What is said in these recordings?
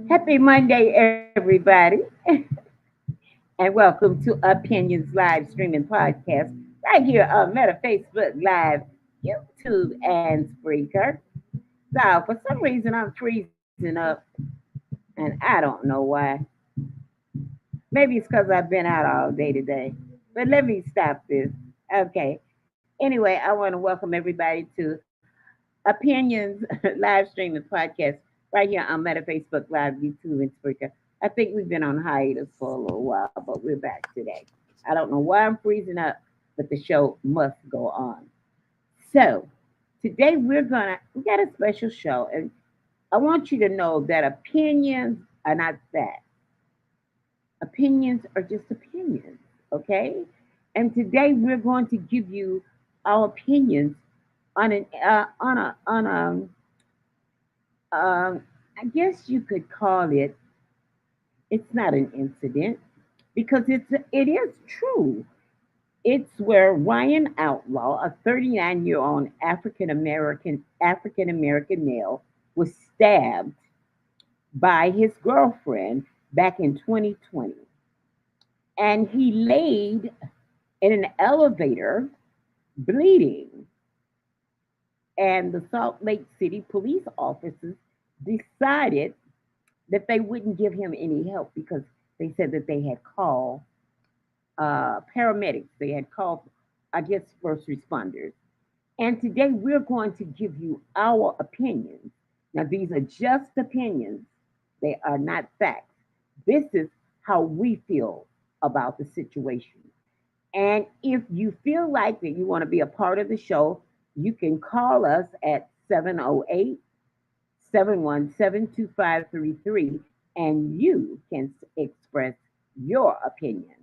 Happy Monday, everybody, and welcome to Opinions Live Streaming Podcast right here on Meta, Facebook Live, YouTube, and Spreaker. So, for some reason, I'm freezing up, and I don't know why. Maybe it's because I've been out all day today. But let me stop this. Okay. Anyway, I want to welcome everybody to Opinions Live Streaming Podcast right here on Meta, Facebook Live, YouTube, and Spreaker. I think we've been on hiatus for a little while, but we're back today. I don't know why I'm freezing up, but the show must go on. So today we got a special show, and I want you to know that opinions are not facts. Opinions are just opinions, okay? And today we're going to give you our opinions on a I guess you could call it. It's not an incident because it is true. It's where Ryan Outlaw, a 39-year-old African American male, was stabbed by his girlfriend back in 2020, and he laid in an elevator bleeding. And the Salt Lake City police officers decided that they wouldn't give him any help because they said that they had called paramedics. They had called, I guess, first responders. And today we're going to give you our opinions. Now, these are just opinions, they are not facts. This is how we feel about the situation. And if you feel like that you want to be a part of the show, you can call us at 708-717-2533, and you can express your opinion.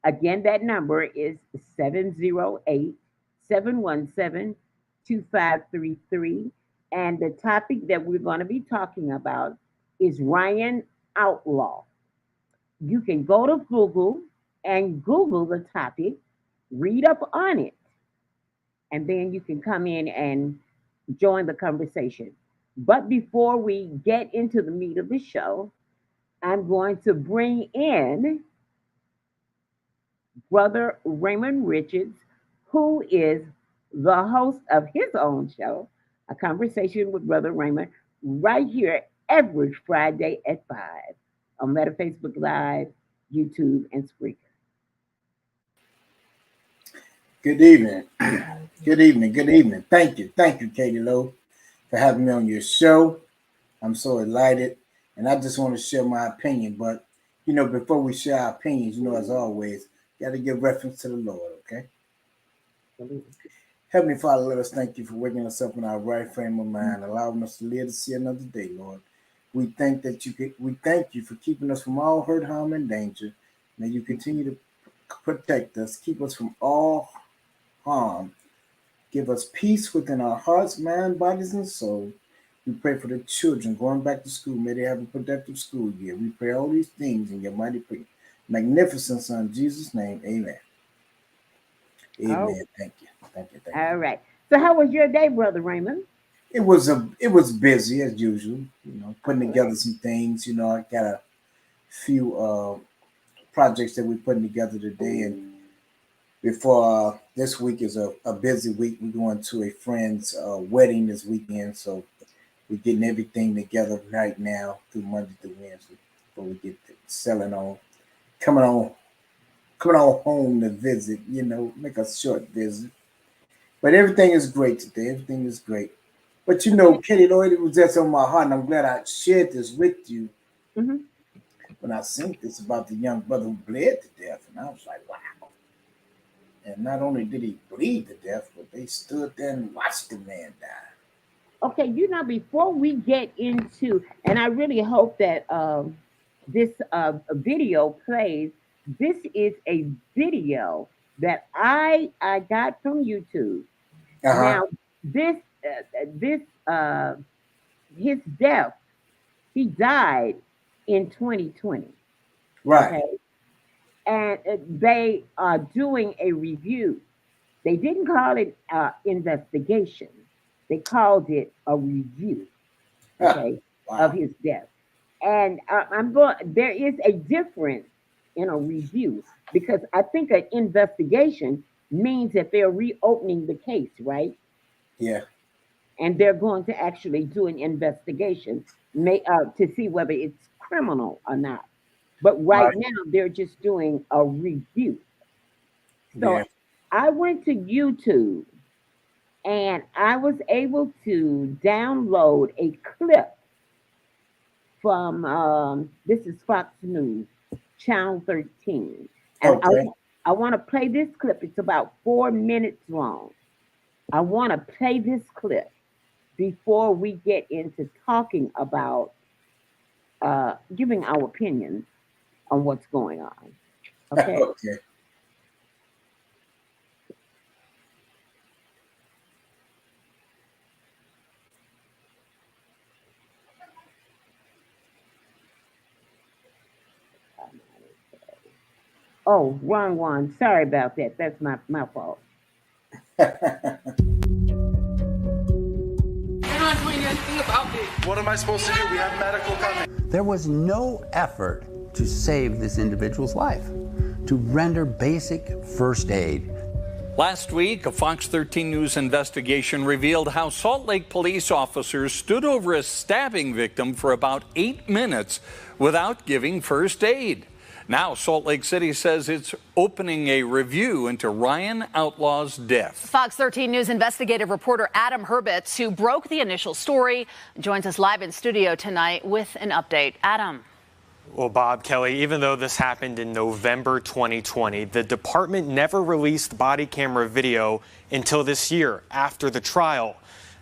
Again, that number is 708-717-2533. And the topic that we're going to be talking about is Ryan Outlaw. You can go to Google and Google the topic, read up on it, and then you can come in and join the conversation. But before we get into the meat of the show, I'm going to bring in Brother Raymond Richards, who is the host of his own show, A Conversation with Brother Raymond, right here every Friday at 5 on Meta Facebook Live, YouTube, and Spreaker. Good evening. Good evening. Good evening. Thank you. Thank you, Katie Lowe, for having me on your show. I'm so delighted. And I just want to share my opinion. But, before we share our opinions, as always, you got to give reference to the Lord, okay? Heavenly Father, let us thank you for waking us up in our right frame of mind, allowing us to live to see another day, Lord. We thank you for keeping us from all hurt, harm, and danger. May you continue to protect us, keep us from all harm. Give us peace within our hearts, mind, bodies, and soul. We pray for the children going back to school. May they have a productive school year. We pray all these things in your mighty, magnificent Son, Jesus' name. Amen. Oh, Amen. Thank you. Thank you. Thank you. all right. So, how was your day, Brother Raymond? It was busy as usual. Putting All together right. some things. I got a few projects that we're putting together today, and before this week is a busy week. We're going to a friend's wedding this weekend, so we're getting everything together right now through Monday through Wednesday before we get to selling on coming on coming on home to visit. Make a short visit, but everything is great today. Everything is great. But Okay. Katie Lloyd, it was just on my heart, and I'm glad I shared this with you Hmm. when I seen this about the young brother who bled to death, and I was like, wow. And not only did he bleed to death, but they stood there and watched the man die. Okay. Before we get into, and I really hope that this video plays. This is a video that I got from YouTube. Uh huh. Now, this his death. He died in 2020. Right. Okay, and they are doing a review. They didn't call it investigation. They called it a review. Huh. Okay, of Wow. his death. And I'm going. There is a difference in a review because I think an investigation means that they're reopening the case, right? Yeah. And they're going to actually do an investigation to see whether it's criminal or not. But right Right. now, they're just doing a review. So Yeah. I went to YouTube and I was able to download a clip from this is Fox News, Channel 13. And Okay. I want to play this clip. It's about 4 minutes long. I want to play this clip before we get into talking about giving our opinions on what's going on. Okay. Okay. Oh, wrong one. Sorry about that. That's my fault. You're not doing anything about it. What am I supposed to do? We have medical coming. There was no effort to save this individual's life, to render basic first aid. Last week, a Fox 13 News investigation revealed how Salt Lake police officers stood over a stabbing victim for about 8 minutes without giving first aid. Now, Salt Lake City says it's opening a review into Ryan Outlaw's death. Fox 13 News investigative reporter Adam Herbitz, who broke the initial story, joins us live in studio tonight with an update. Adam. Well, Bob, Kelly, even though this happened in November 2020, the department never released body camera video until this year, after the trial.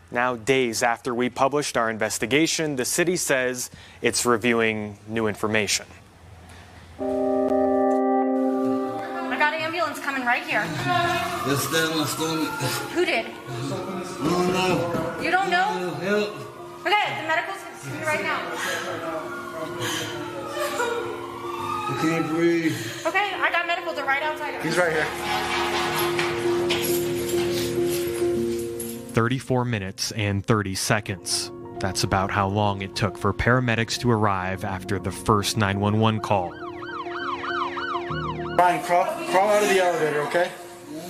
Now, days after we published our investigation, the city says it's reviewing new information. I got an ambulance coming right here. Let's stand my stomach. Who did? Oh no. You don't know? Help. Okay, the medical's coming right now. I can't breathe. Okay, I got medical. They're right outside. He's right here. 34 minutes and 30 seconds. That's about how long it took for paramedics to arrive after the first 911 call. Ryan, crawl out of the elevator, okay?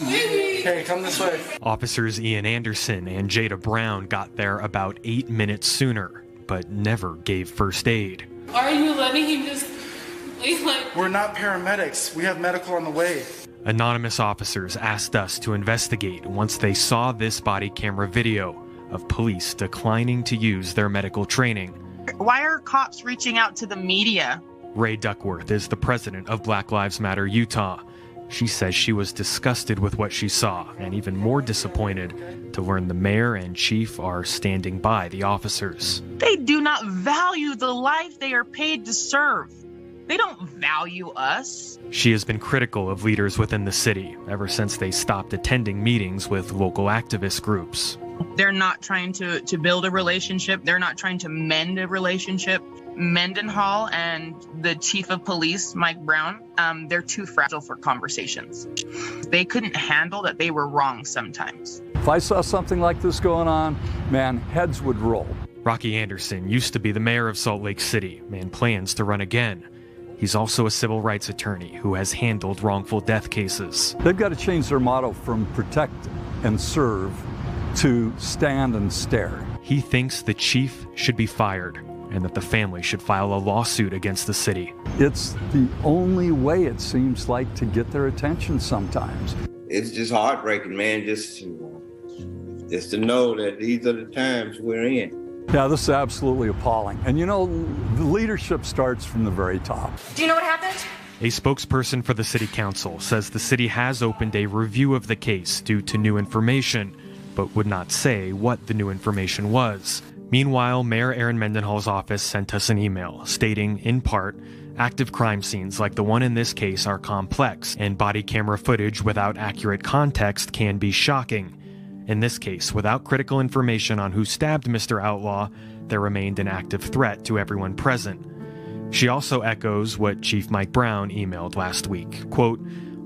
Hey, come this way. Officers Ian Anderson and Jada Brown got there about 8 minutes sooner, but never gave first aid. Are you letting him just like? We're not paramedics. We have medical on the way. Anonymous officers asked us to investigate once they saw this body camera video of police declining to use their medical training. Why are cops reaching out to the media? Ray Duckworth is the president of Black Lives Matter Utah. She says she was disgusted with what she saw and even more disappointed to learn the mayor and chief are standing by the officers. They do not value the life they are paid to serve. They don't value us. She has been critical of leaders within the city ever since they stopped attending meetings with local activist groups. They're not trying to build a relationship. They're not trying to mend a relationship. Mendenhall and the chief of police, Mike Brown, they're too fragile for conversations. They couldn't handle that they were wrong sometimes. If I saw something like this going on, man, heads would roll. Rocky Anderson used to be the mayor of Salt Lake City and plans to run again. He's also a civil rights attorney who has handled wrongful death cases. They've got to change their motto from protect and serve to stand and stare. He thinks the chief should be fired and that the family should file a lawsuit against the city. It's the only way, it seems like, to get their attention sometimes. It's just heartbreaking, man, just to know that these are the times we're in. Yeah, this is absolutely appalling. And you know, the leadership starts from the very top. Do you know what happened? A spokesperson for the city council says the city has opened a review of the case due to new information, but would not say what the new information was. Meanwhile, Mayor Aaron Mendenhall's office sent us an email stating, in part, active crime scenes like the one in this case are complex, and body camera footage without accurate context can be shocking. In this case, without critical information on who stabbed Mr. Outlaw, there remained an active threat to everyone present. She also echoes what Chief Mike Brown emailed last week. Quote,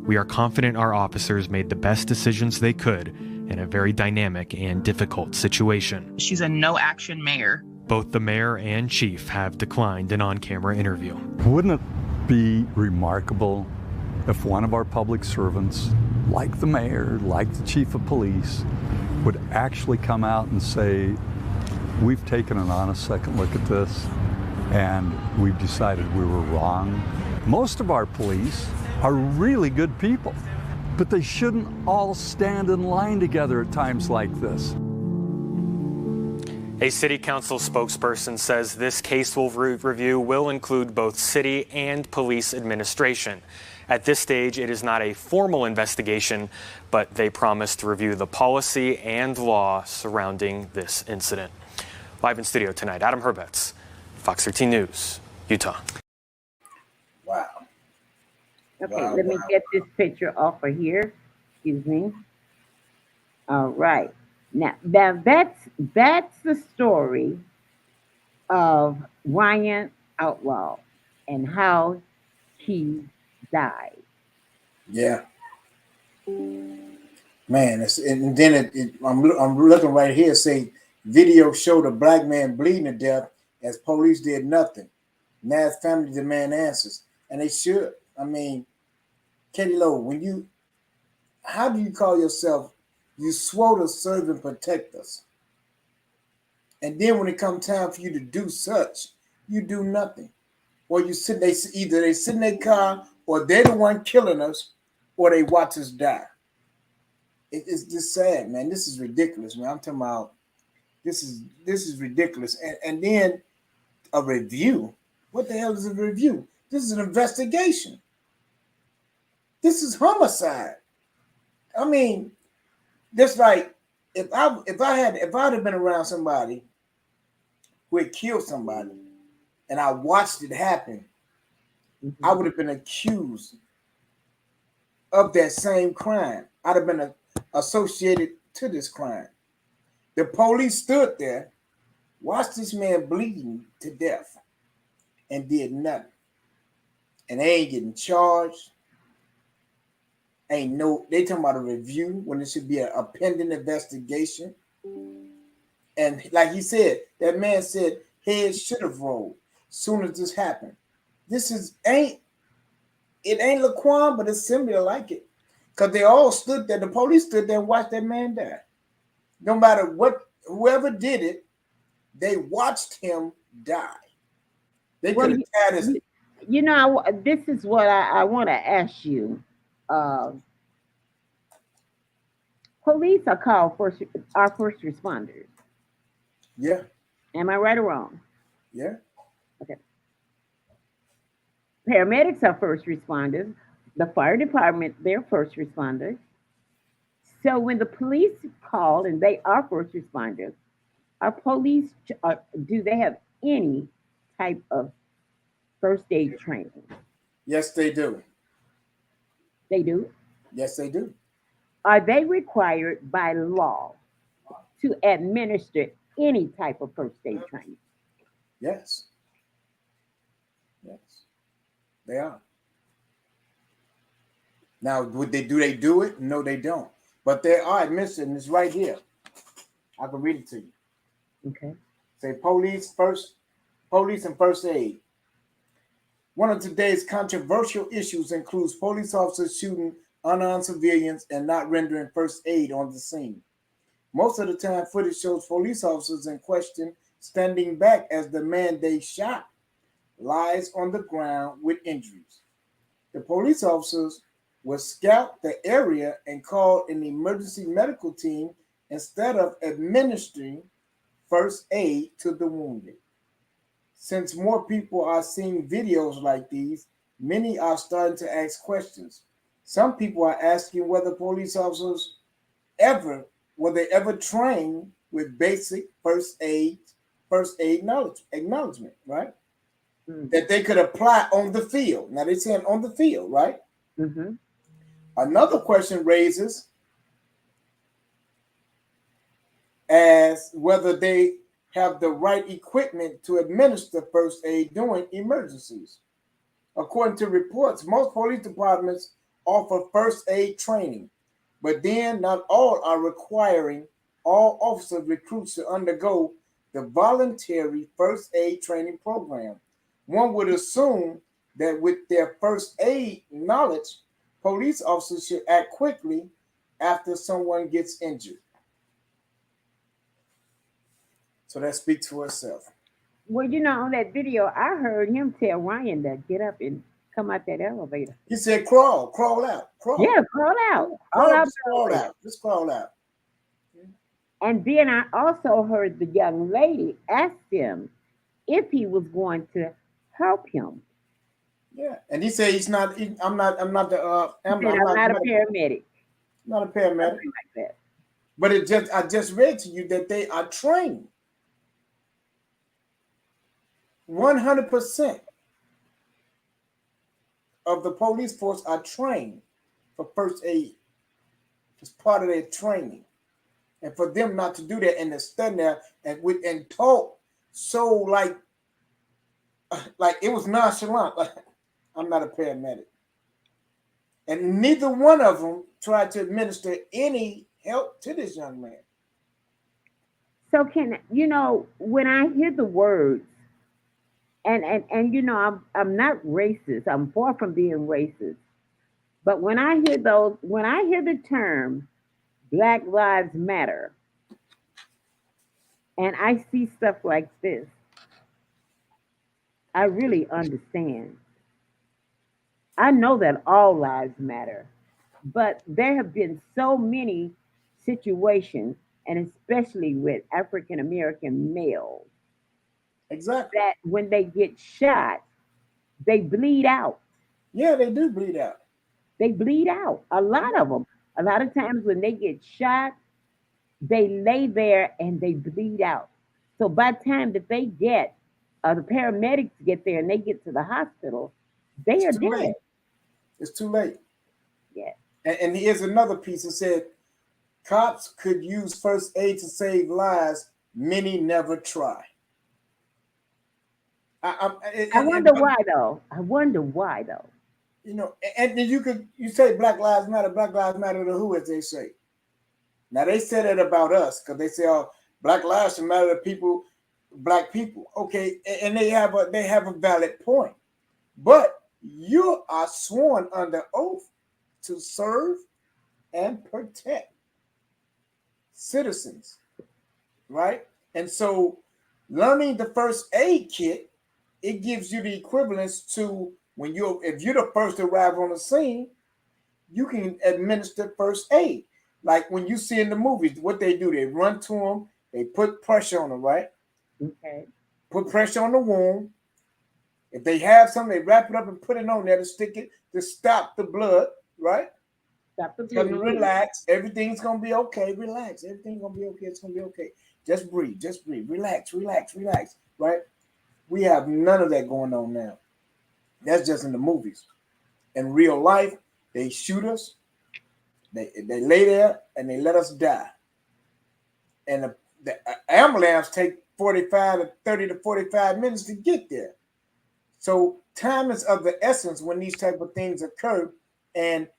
"We are confident our officers made the best decisions they could in a very dynamic and difficult situation." She's a no-action mayor. Both the mayor and chief have declined an on-camera interview. Wouldn't it be remarkable if one of our public servants, like the mayor, like the chief of police, would actually come out and say, we've taken an honest second look at this and we've decided we were wrong. Most of our police are really good people, but they shouldn't all stand in line together at times like this. A city council spokesperson says this case review will include both city and police administration. At this stage, it is not a formal investigation, but they promise to review the policy and law surrounding this incident. Live in studio tonight, Adam Herbets, Fox 13 News, Utah. Wow. Okay, Wow, let me wow. get this picture off of here. Excuse me. All right. Now that's the story of Ryan Outlaw and how he died. Yeah. Man, and then I'm looking right here. Say video showed a black man bleeding to death as police did nothing. Now his family demand answers, and they should. I mean, Katie Lowe, how do you call yourself? You swore to serve and protect us, and then when it comes time for you to do such, you do nothing. Or you sit. Either they sit in their car, or they're the one killing us, or they watch us die. It's just sad, man. This is ridiculous, man. I'm talking about this is ridiculous. And then a review. What the hell is a review? This is an investigation. This is homicide. I mean, just like if I'd have been around somebody who had killed somebody and I watched it happen, I would have been accused of that same crime. I'd have been associated to this crime. The police stood there, watched this man bleeding to death, and did nothing. And they ain't getting charged. They talking about a review when it should be a pending investigation. And like he said, that man said heads should have rolled soon as this happened. It ain't Laquan, but it's similar like it. Because they all stood there, the police stood there and watched that man die. No matter whoever did it, they watched him die. They could have had his. This is what I want to ask you. Police are called first responders. Yeah. Am I right or wrong? Yeah. Okay. Paramedics are first responders. The fire department, they're first responders. So when the police call and they are first responders, do they have any type of first aid training? Yes, they do. They do? Yes, they do. Are they required by law to administer any type of first aid training? Yes. Yes, they are. Now, do they do it? No, they don't. But they are administered, and it's right here. I can read it to you. Okay. Say police and first aid. One of today's controversial issues includes police officers shooting unarmed civilians and not rendering first aid on the scene. Most of the time, footage shows police officers in question standing back as the man they shot lies on the ground with injuries. The police officers will scout the area and call an emergency medical team instead of administering first aid to the wounded. Since more people are seeing videos like these, many are starting to ask questions. Some people are asking whether police officers were they ever trained with basic first aid acknowledgement, right? Mm-hmm. That they could apply on the field. Now they're saying on the field, right? Mm-hmm. Another question raises as whether they have the right equipment to administer first aid during emergencies. According to reports, most police departments offer first aid training, but then not all are requiring all officer recruits to undergo the voluntary first aid training program. One would assume that with their first aid knowledge, police officers should act quickly after someone gets injured. So that speaks for itself. Well, on that video, I heard him tell Ryan to get up and come out that elevator. He said, crawl out, crawl. Yeah, crawl out. Just crawl out. Just crawl out. And then I also heard the young lady ask him if he was going to help him. Yeah, and he said he's not. I'm not a paramedic. Not a paramedic. Like that. But I just read to you that they are trained. 100% of the police force are trained for first aid. It's part of their training. And for them not to do that and to stand there and talk so like it was nonchalant, like I'm not a paramedic. And neither one of them tried to administer any help to this young man. So when I hear the words, and I'm not racist. I'm far from being racist. But when I hear the term Black Lives Matter, and I see stuff like this, I really understand. I know that all lives matter, but there have been so many situations, and especially with African American males, exactly, that when they get shot, they bleed out. Yeah, they do bleed out. They bleed out. A lot of them. A lot of times when they get shot, they lay there and they bleed out. So by the time that they get, the paramedics get there and they get to the hospital, they are dead. Late. It's too late. Yeah. And here's another piece. It said, cops could use first aid to save lives. Many never try. I wonder why though. And you say Black Lives Matter. Black Lives Matter to who, as they say. Now they said it about us because they say, "Oh, Black lives matter to people, Black people." Okay, and they have a valid point, but you are sworn under oath to serve and protect citizens, right? And so, learning the first aid kit, it gives you the equivalence to if you're the first to arrive on the scene, you can administer first aid. Like when you see in the movies, what they do, they run to them, they put pressure on them, right? Okay. Put pressure on the wound. If they have something, they wrap it up and put it on there to stick it to stop the blood, right? Stop the blood. bleeding. Relax. Everything's gonna be okay. Relax. Everything's gonna be okay. It's gonna be okay. Just breathe. Just breathe. Relax. Relax. Relax. Right? We have none of that going on now. That's just in the movies. In real life, they shoot us. They lay there and they let us die. And the ambulance take 30 to 45 minutes to get there. So time is of the essence when these type of things occur. And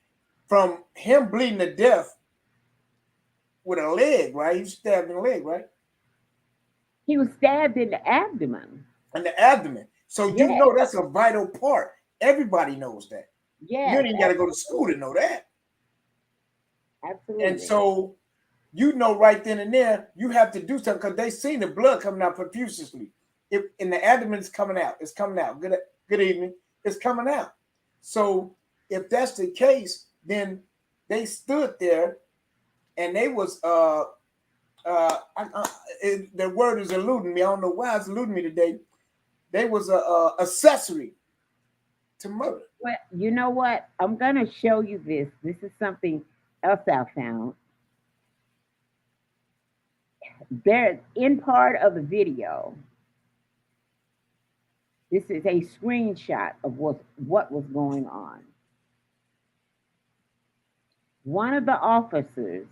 from him bleeding to death with a leg, right? He was stabbed in the leg, right? He was stabbed in the abdomen. In the abdomen. So you know that's a vital part. Everybody knows that. Yeah. You ain't got to go to school to know that. Absolutely. And so you know right then and there, you have to do something because they seen the blood coming out profusely. In the abdomen is coming out. It's coming out. Good evening. It's coming out. So if that's the case, then they stood there and they was the word is eluding me. I don't know why it's eluding me today. They was a accessory to murder. Well, you know what? I'm gonna show you this. This is something else I found. There, in part of the video, this is a screenshot of what was going on. One of the officers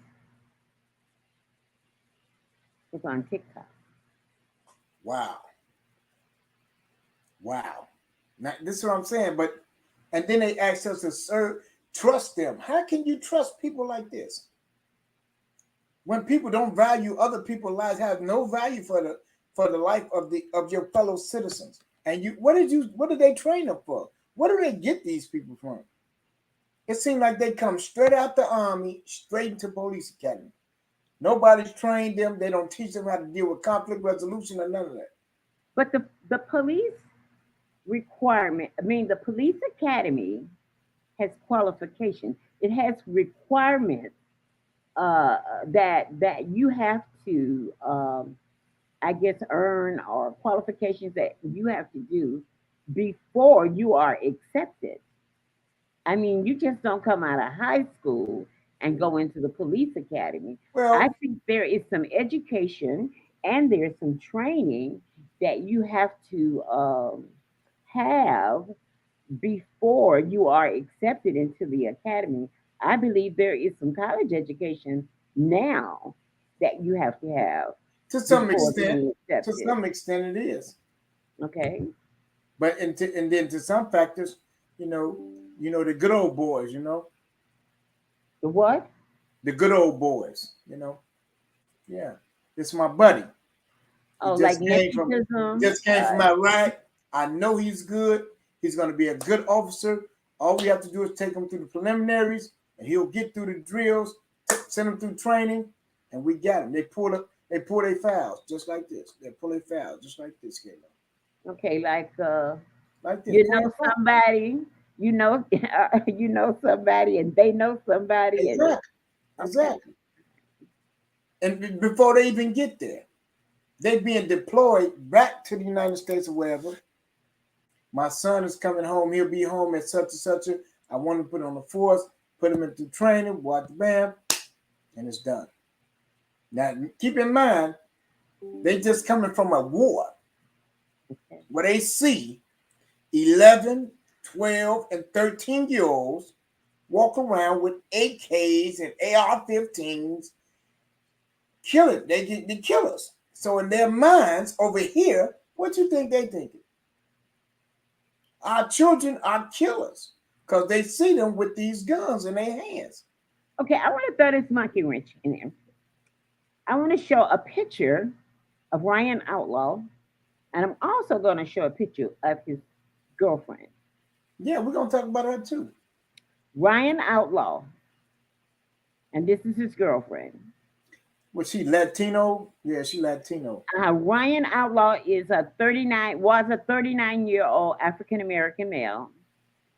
was on TikTok. Wow. Now, this is what I'm saying. And then they asked us to trust them. How can you trust people like this? When people don't value other people's lives, have no value for for the life of your fellow citizens. And what did they train them for? Where do they get these people from? It seems like they come straight out the army, straight into police academy. Nobody's trained them. They don't teach them how to deal with conflict resolution or none of that. But the police requirement, I mean, the police academy has qualifications. It has requirements that you have to, I guess, earn, or qualifications that you have to do before you are accepted. I mean, you just don't come out of high school and go into the police academy. I Well, think there is some education and there's some training that you have to have before you are accepted into the academy. I believe there is some college education now that you have to have to some before extent, being accepted. it is. Okay. But and then to some factors, the good old boys, The what? the good old boys, Yeah, it's my buddy. Oh, He like He just came from Iraq. I know he's good. He's going to be a good officer. All we have to do is take him through the preliminaries, and he'll get through the drills, send him through training, and we got him. They pull their fouls just like this. They pull their fouls just like this, Kayla. Okay, like Like this. you know somebody, you know somebody, and they know somebody. Exactly. Exactly. And before they even get there, they being deployed back to the United States or wherever. My son is coming home. He'll be home at such and such. I want to put on the force, put him into training, watch bam, and it's done. Now, keep in mind, they just coming from a war where they see 11, 12, and 13-year-olds walk around with AKs and AR-15s, killing. They get the killers. So in their minds over here, what you think they thinking? Our children are killers because they see them with these guns in their hands. Okay, I want to throw this monkey wrench in there. I want to show a picture of Ryan Outlaw, and I'm also going to show a picture of his girlfriend. Yeah, we're going to talk about her too. Ryan Outlaw, and this is his girlfriend. Was she Latino? Yeah, she Latino. Ryan Outlaw was a 39-year-old African American male,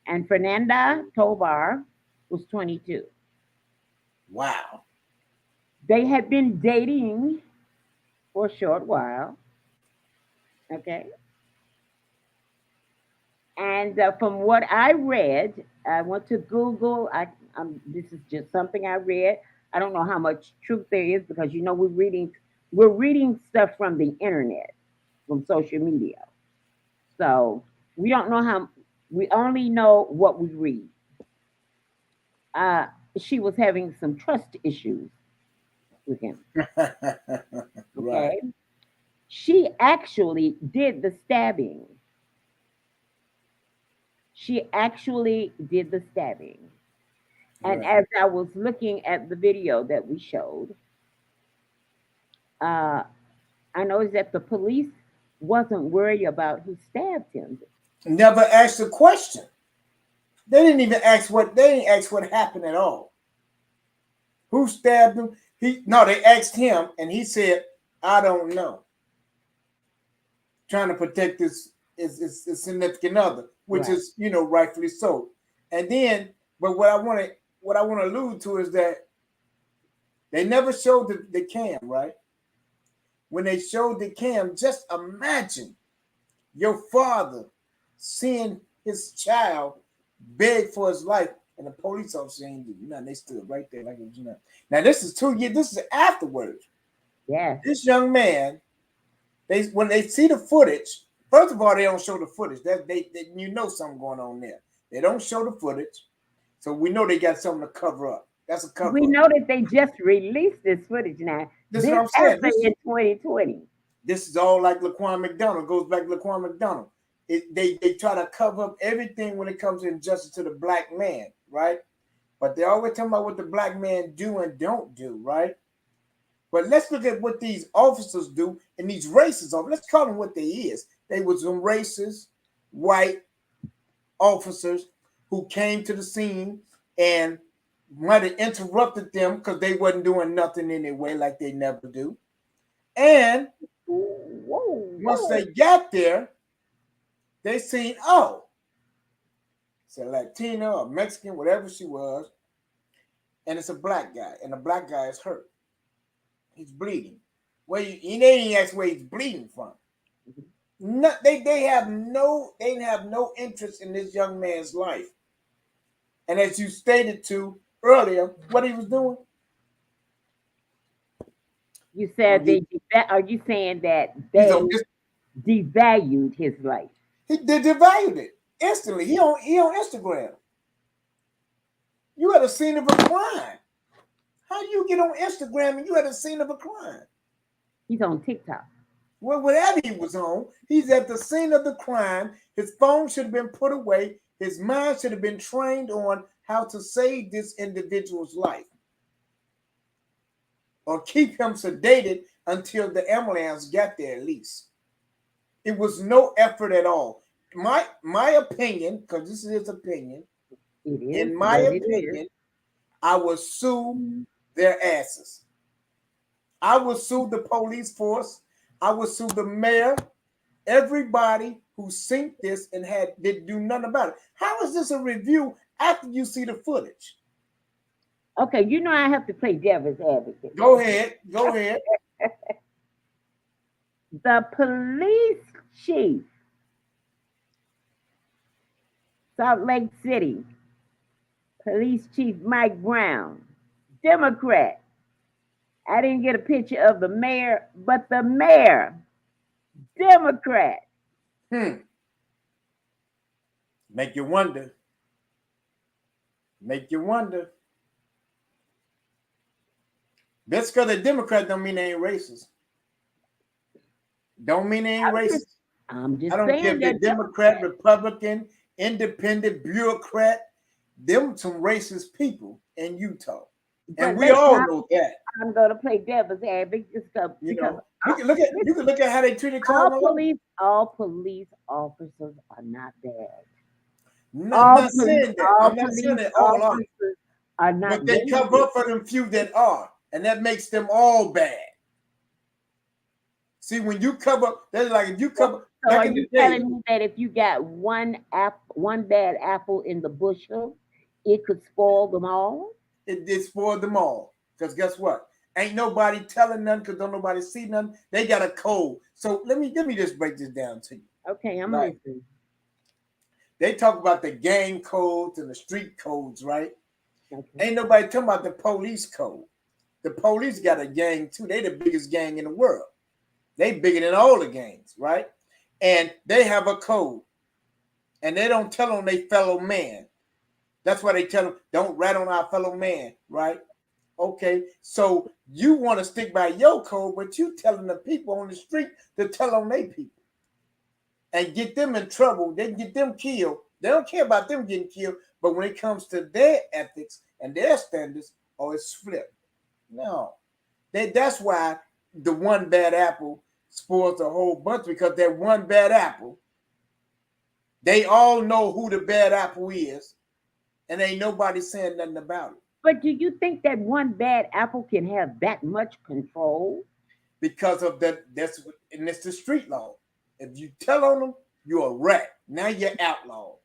and Fernanda Tovar was 22. Wow. They had been dating for a short while. Okay. And from what I read, I went to Google. This is just something I read. I don't know how much truth there is because we're reading stuff from the internet, from social media. So we don't know we only know what we read. She was having some trust issues with him. Right. Okay. She actually did the stabbing. And Right. as I was looking at the video that we showed, I noticed that the police wasn't worried about who stabbed him. Never asked a question. They didn't even ask what happened at all. Who stabbed him? They asked him, and he said, "I don't know." Trying to protect his significant other, which Right. is rightfully so. And then, but what I want to allude to is that they never showed the cam, right? When they showed the cam, just imagine your father seeing his child beg for his life, and the police officer ain't do nothing. They stood right there like it was nothing. Now this is 2 years. This is afterwards. Yeah. This young man, when they see the footage, first of all, they don't show the footage. That they something going on there. They don't show the footage, so we know they got something to cover up. That's a cover. We know that they just released this footage now. This is what I'm saying. happened in 2020. This is all like Laquan McDonald. Goes back to Laquan McDonald. They try to cover up everything when it comes to injustice to the black man, right? But they always talking about what the black man do and don't do, right? But let's look at what these officers do and these racists are. Let's call them what they is. They was some racist white officers who came to the scene and might have interrupted them because they wasn't doing nothing anyway, like they never do. And once they got there, they seen, oh, it's a Latina or Mexican, whatever she was, and it's a black guy, and the black guy is hurt. He's bleeding. Well, they didn't ask where he's bleeding from. No, they didn't have no interest in this young man's life. And as you stated to earlier, what he was doing. You said are you saying that they devalued his life? They devalued it instantly. He on Instagram. You had a scene of a crime. How do you get on Instagram and you had a scene of a crime? He's on TikTok. Well, whatever he was on, he's at the scene of the crime. His phone should have been put away. His mind should have been trained on how to save this individual's life, or keep him sedated until the ambulance got there at least. It was no effort at all. My opinion, because this is his opinion, in my opinion, I would sue their asses. I would sue the police force. I would sue the mayor, everybody who synced this and didn't do nothing about it. How is this a review after you see the footage? Okay, you know I have to play devil's advocate. Go ahead. The police chief, Salt Lake City, Police Chief Mike Brown, Democrat. I didn't get a picture of the mayor, but the mayor, Democrat. Make you wonder. Just because they're Democrat don't mean they ain't racist. Don't mean they ain't racist. I'm just I don't care if they're Democrat, Republican, independent, bureaucrat. Them some racist people in Utah. And we all know that. I'm going to play devil's advocate because you can look at how they treated all police officers are not bad. I'm not saying that all are not. But they cover up for them few that are, and that makes them all bad. See, when you cover, that's like if you cover. So are you telling me that if you got one bad apple in the bushel, it could spoil them all? It spoiled them all. Because guess what? Ain't nobody telling nothing because don't nobody see nothing. They got a code. So let me just break this down to you. Okay, I'm listening. They talk about the gang codes and the street codes, right? Okay. Ain't nobody talking about the police code. The police got a gang too. They the biggest gang in the world. They bigger than all the gangs, right? And they have a code. And they don't tell on their fellow man. That's why they tell them, don't rat on our fellow man, right? Okay, so you want to stick by your code, but you telling the people on the street to tell on their people and get them in trouble. They get them killed. They don't care about them getting killed, but when it comes to their ethics and their standards, it's flipped. No, that's why the one bad apple spoils a whole bunch, because that one bad apple, they all know who the bad apple is, and ain't nobody saying nothing about it. But do you think that one bad apple can have that much control? Because of that, and it's the street law. If you tell on them, you're a rat. Now you're outlawed.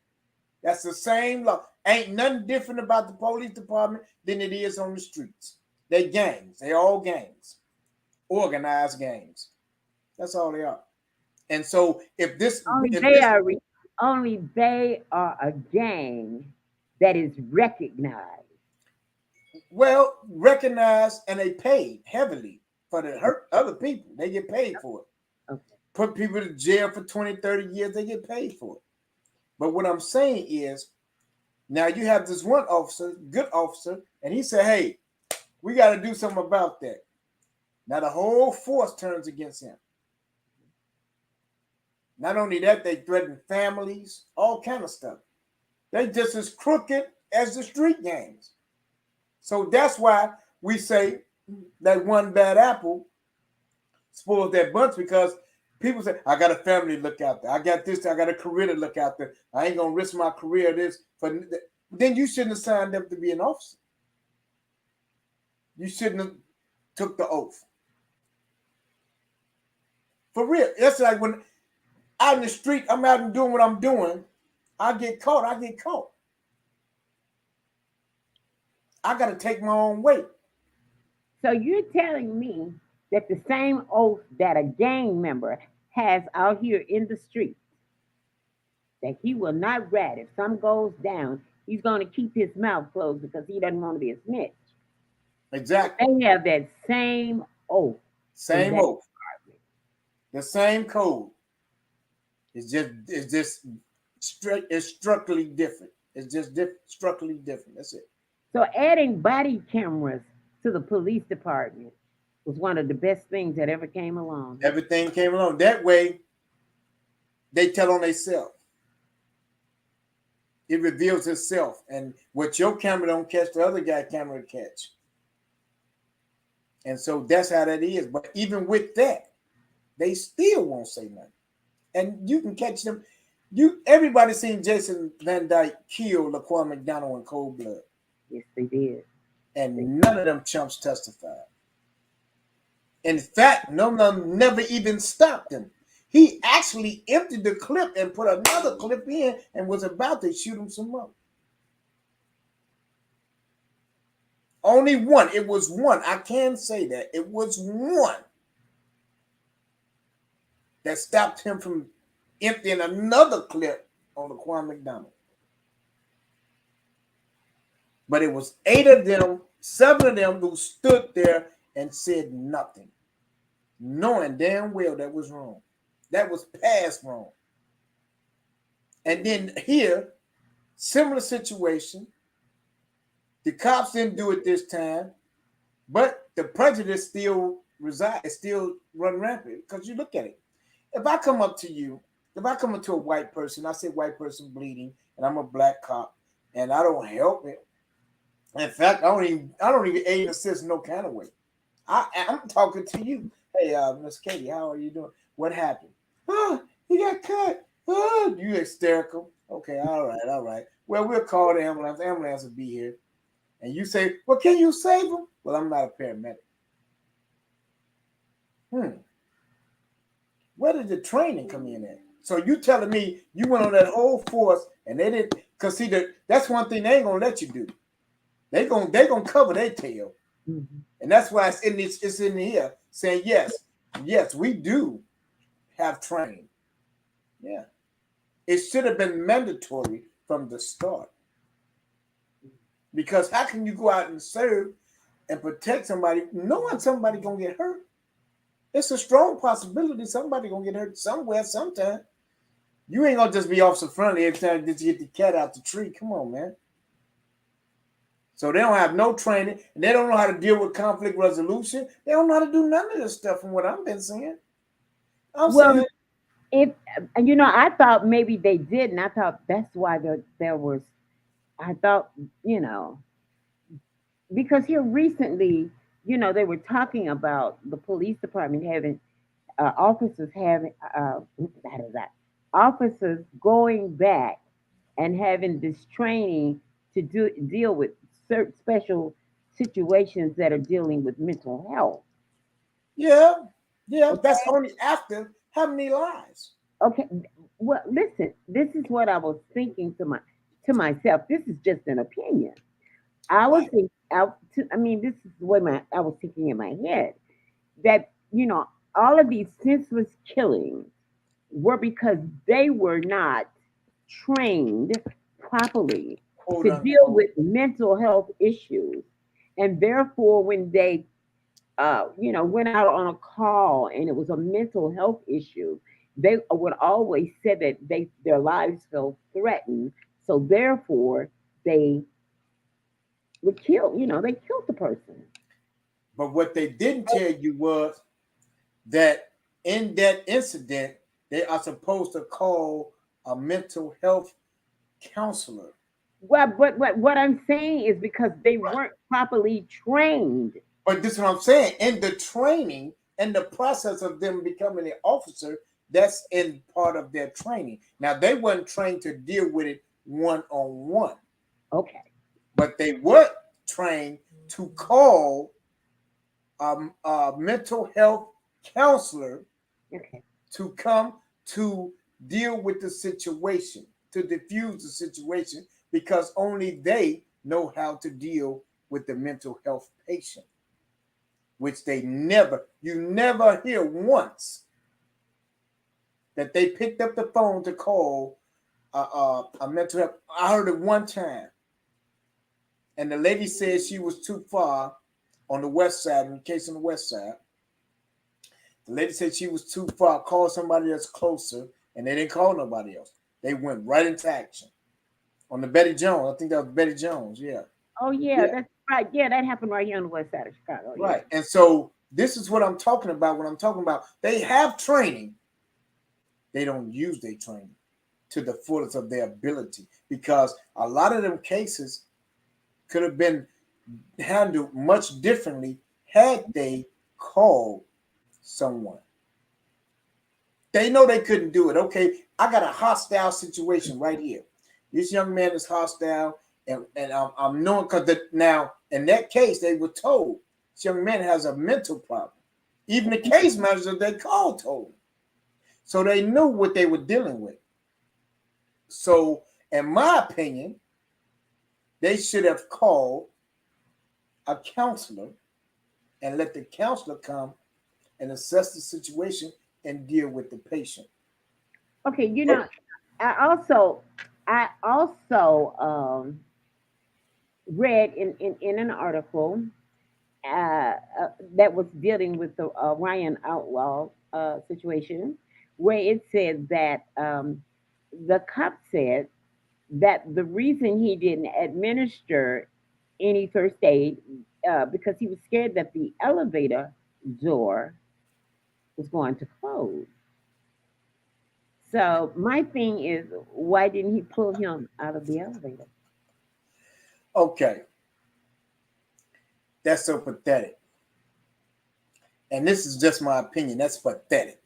That's the same law. Ain't nothing different about the police department than it is on the streets. They gangs. They all gangs. Organized gangs. That's all they are. And so if this only they are a gang that is recognized. Well, recognized, and they paid heavily for the hurt other people. They get paid for it. Okay. Put people to jail for 20, 30 years, they get paid for it. But what I'm saying is, now you have this one officer, good officer, and he said, hey, we got to do something about that. Now the whole force turns against him. Not only that, they threaten families, all kind of stuff. They just as crooked as the street gangs. So that's why we say, that one bad apple spoils that bunch, because people say, I got a family to look after. I got this, I got a career to look after. I ain't gonna risk my career this for. Then you shouldn't have signed up to be an officer. You shouldn't have took the oath. For real. That's like when out in the street, I'm out and doing what I'm doing. I get caught. I got to take my own weight. So you're telling me that the same oath that a gang member has out here in the street, that he will not rat if something goes down, he's going to keep his mouth closed because he doesn't want to be a snitch. Exactly. They have that same oath. Same oath. The same code. It's structurally different. It's just structurally different. That's it. So adding body cameras to the police department was one of the best things that ever came along. Everything came along. That way, they tell on themselves. It reveals itself. And what your camera don't catch, the other guy camera catch. And so that's how that is. But even with that, they still won't say nothing. And you can catch them. Everybody seen Jason Van Dyke kill Laquan McDonald in cold blood. Yes, they did. And none of them chumps testified. In fact, none of them never even stopped him. He actually emptied the clip and put another clip in and was about to shoot him some more. Only one. It was one. I can say that. It was one that stopped him from emptying another clip on Laquan McDonald. But it was 8 of them, 7 of them who stood there and said nothing, knowing damn well that was wrong. That was past wrong. And then here, similar situation. The cops didn't do it this time, but the prejudice still resides, still run rampant. Because you look at it. If I come up to you, if I come up to a white person, I say white person bleeding, and I'm a black cop, and I don't help it. In fact, I don't even aid and assist no kind of way. I'm talking to you. Hey, Miss Katie, how are you doing? What happened? Oh, he got cut. Oh, you hysterical. Okay, all right. Well, we'll call the ambulance. The ambulance will be here. And you say, well, can you save him? Well, I'm not a paramedic. Where did the training come in at? So you telling me you went on that whole force and they didn't, because see, that's one thing they ain't gonna let you do. They gonna cover their tail. Mm-hmm. And that's why it's in here saying, yes, we do have training. Yeah. It should have been mandatory from the start. Because how can you go out and serve and protect somebody knowing somebody gonna get hurt? It's a strong possibility somebody gonna get hurt somewhere, sometime. You ain't gonna just be officer friendly every time that you get the cat out the tree. Come on, man. So they don't have no training, and they don't know how to deal with conflict resolution. They don't know how to do none of this stuff from what I've been saying. I thought maybe they did, and I thought that's why there was, I thought, because here recently, they were talking about the police department having officers going back and having this training to deal with certain special situations that are dealing with mental health. Yeah, okay. That's only after how many lives? Okay, well, listen, this is what I was thinking to myself. This is just an opinion. I was thinking, this is the way I was thinking in my head, that, all of these senseless killings were because they were not trained properly to deal with mental health issues. And therefore, when they, went out on a call and it was a mental health issue, they would always say that their lives felt threatened. So therefore, they would kill, they killed the person. But what they didn't tell you was that in that incident, they are supposed to call a mental health counselor. Well, but what I'm saying is because they weren't properly trained. But this is what I'm saying. In the training and the process of them becoming an officer, that's in part of their training. Now, they weren't trained to deal with it one-on-one. Okay. But they were trained to call a mental health counselor to come to deal with the situation, to diffuse the situation, because only they know how to deal with the mental health patient, which you never hear once that they picked up the phone to call a mental health. I heard it one time, and the lady said she was too far on the west side, in the case on the west side. The lady said she was too far, call somebody that's closer, and they didn't call nobody else. They went right into action. On the Betty Jones, I think that was Betty Jones, yeah. Oh, yeah, that's right. Yeah, that happened right here on the west side of Chicago. Right. And so this is what I'm talking about when I'm talking about they have training. They don't use their training to the fullest of their ability, because a lot of them cases could have been handled much differently had they called someone. They know they couldn't do it. Okay, I got a hostile situation right here. This young man is hostile, and I'm knowing, because now in that case they were told this young man has a mental problem. Even the case manager they called told him. So they knew what they were dealing with. So, in my opinion, they should have called a counselor and let the counselor come and assess the situation and deal with the patient. Okay, you know, I also read in an article that was dealing with the Ryan Outlaw situation, where it said that the cop said that the reason he didn't administer any first aid because he was scared that the elevator door was going to close. So my thing is, why didn't he pull him out of the elevator? Okay. That's so pathetic. And this is just my opinion. That's pathetic.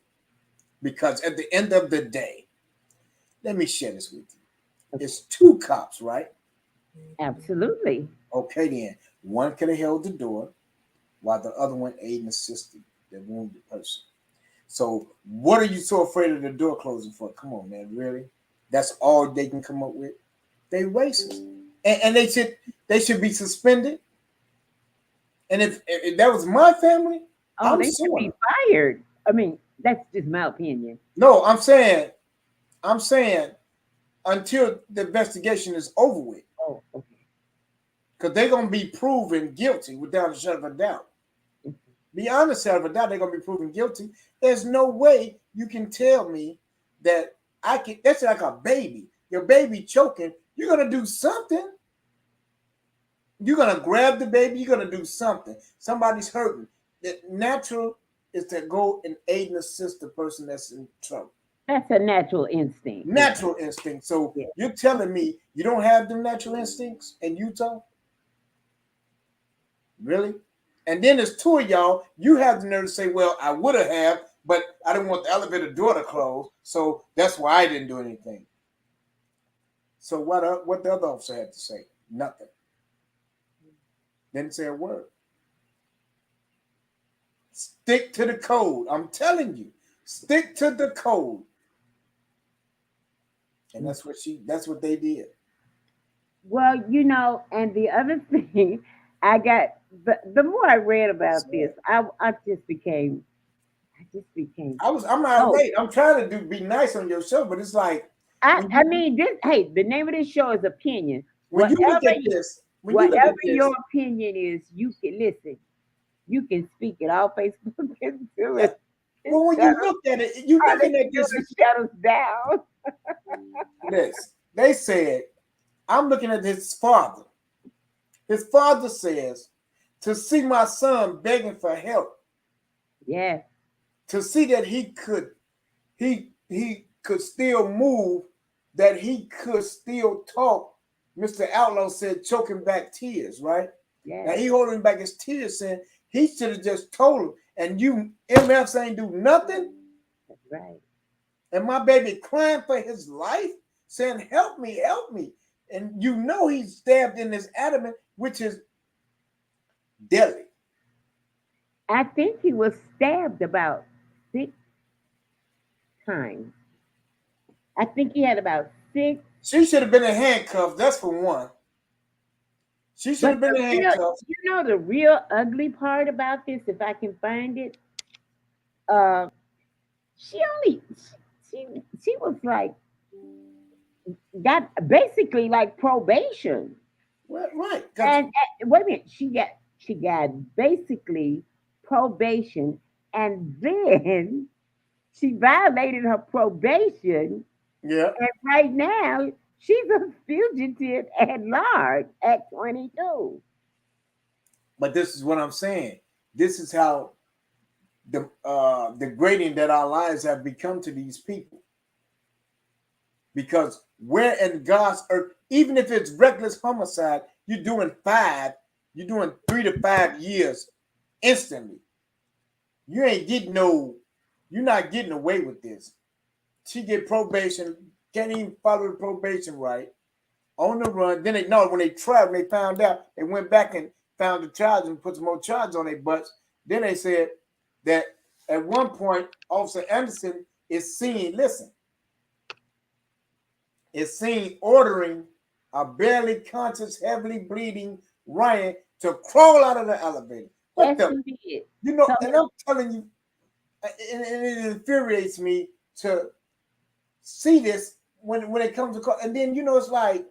Because at the end of the day, let me share this with you. It's two cops, right? Absolutely. Okay, then. One could have held the door while the other one aided and assisted the wounded person. So what are you so afraid of the door closing for? Come on, man. Really? That's all they can come up with? They racist. And they should be suspended. And if that was my family, they should be fired. I mean, that's just my opinion. No, I'm saying until the investigation is over with. Oh, okay. Because they're going to be proven guilty without a shadow of a doubt. Beyond a shadow of a doubt, they're going to be proven guilty. There's no way you can tell me that that's like a baby. Your baby choking, you're going to do something. You're going to grab the baby, you're going to do something. Somebody's hurting. The natural is to go and aid and assist the person that's in trouble. That's a natural instinct. Natural instinct. So you're telling me you don't have them natural instincts in Utah? Really? And then there's two of y'all. You have the nerve to say, well, I would have, but I didn't want the elevator door to close. So that's why I didn't do anything. So what the other officer had to say? Nothing. Didn't say a word. Stick to the code. I'm telling you. Stick to the code. And that's what they did. Well, you know, and the other thing, I got the more I read about this, I just became. I'm irate. I'm trying to be nice on your show, but it's like I mean this. Hey, the name of this show is Opinion. When you look at this, whatever your opinion is, you can listen. You can speak it. All Facebook can do it. Well, when you look at it, you looking at this. Shut us down. This. They said, I'm looking at his father. His father says, to see my son begging for help. Yeah. To see that he could still move, that he could still talk. Mr. Outlaw said, choking back tears, right? Yeah. Now he holding back his tears, saying He should have just told him. And you MFs ain't do nothing. That's right. And my baby crying for his life, saying, help me, help me. And you know he's stabbed in his abdomen, which is deadly. I think he was stabbed about 6 times. I think he had about 6. She should have been in handcuffs. That's for one. She should have been in handcuffs. You know the real ugly part about this, if I can find it. She was like got basically like probation. Right. And wait a minute, she got basically probation, and then she violated her probation. Yeah. And right now she's a fugitive at large at 22. But this is what I'm saying. This is how degrading that our lives have become to these people. Because where in God's earth, even if it's reckless homicide, you're doing 3 to 5 years instantly. You're not getting away with this. She get probation, can't even follow the probation right. On the run. Then when they tried, when they found out, they went back and found the charge and put some more charges on their butts. Then they said that at one point, Officer Anderson is seen ordering a barely conscious, heavily bleeding Ryan to crawl out of the elevator. What the? You know, and I'm telling you, and it infuriates me to see this when it comes to call. And then, it's like,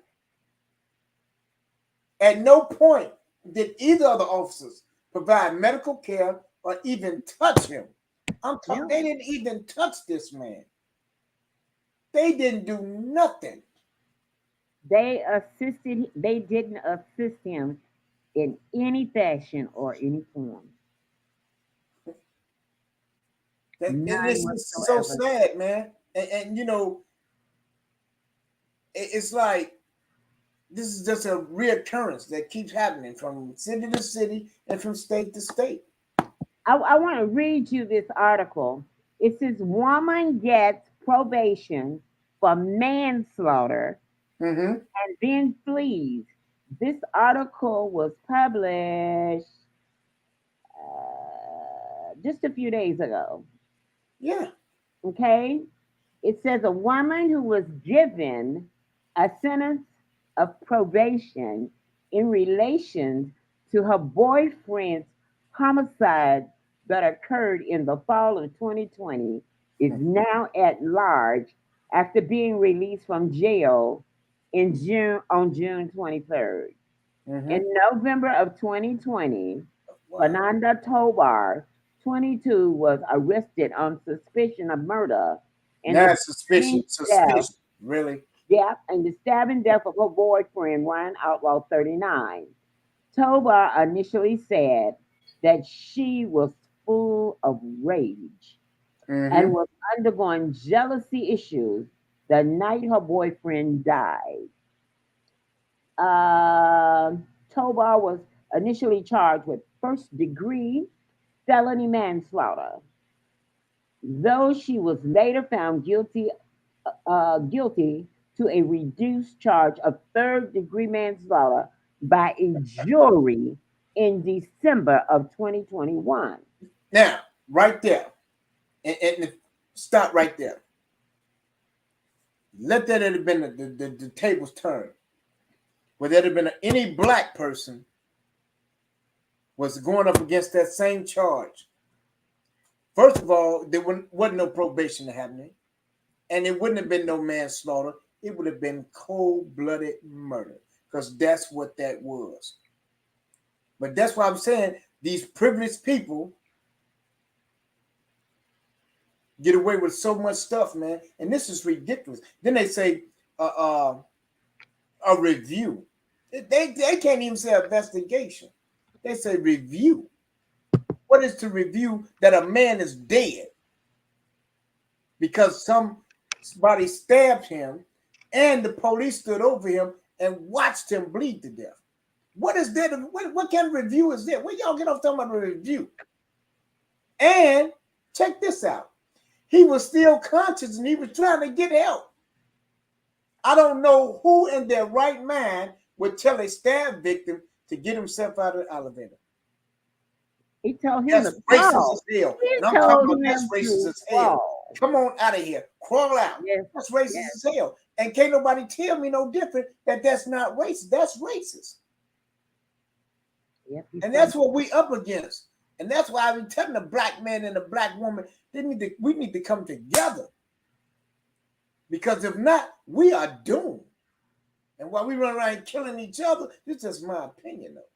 at no point did either of the officers provide medical care or even touch him. I'm talking, they didn't even touch this man. They didn't do nothing. They didn't assist him in any fashion or any form. This is so sad, man. And it's like this is just a reoccurrence that keeps happening from city to city and from state to state. I want to read you this article. It says woman gets probation for manslaughter and then flees. This article was published just a few days ago. Yeah. Okay. It says a woman who was given a sentence of probation in relation to her boyfriend's homicide that occurred in the fall of 2020 is now at large after being released from jail on June 23rd. In November of 2020, Fernanda Tobar, 22, was arrested on suspicion of murder. And suspicion, really? Yeah, and the stabbing death of her boyfriend, Ryan Outlaw, 39. Tobar initially said that she was full of rage and was undergoing jealousy issues the night her boyfriend died. Tobar was initially charged with first-degree felony manslaughter, though she was later found guilty to a reduced charge of third-degree manslaughter by a jury in December of 2021. Now, right there, and stop right there. Let that have been the tables turned. Where there had been any black person was going up against that same charge. First of all, there wasn't no probation happening, and it wouldn't have been no manslaughter. It would have been cold-blooded murder, because that's what that was. But that's why I'm saying these privileged people get away with so much stuff, man. And this is ridiculous. Then they say a review. They can't even say investigation. They say review. What is to review that a man is dead because somebody stabbed him and the police stood over him and watched him bleed to death? What is that? What kind of review is that? Where y'all get off talking about a review? And check this out. He was still conscious and he was trying to get help. I don't know who in their right mind would tell a stab victim to get himself out of the elevator. He told him That's to racist crawl. as hell. He And I'm talking told about that's him racist to as hell. crawl. Come on out of here. Crawl out. Yes. That's racist as hell. And can't nobody tell me no different that that's not racist. That's racist. Yep, and that's what we up against. And that's why I've been telling the black man and the black woman, we need to come together. Because if not, we are doomed. And while we run around killing each other, this is just my opinion, though.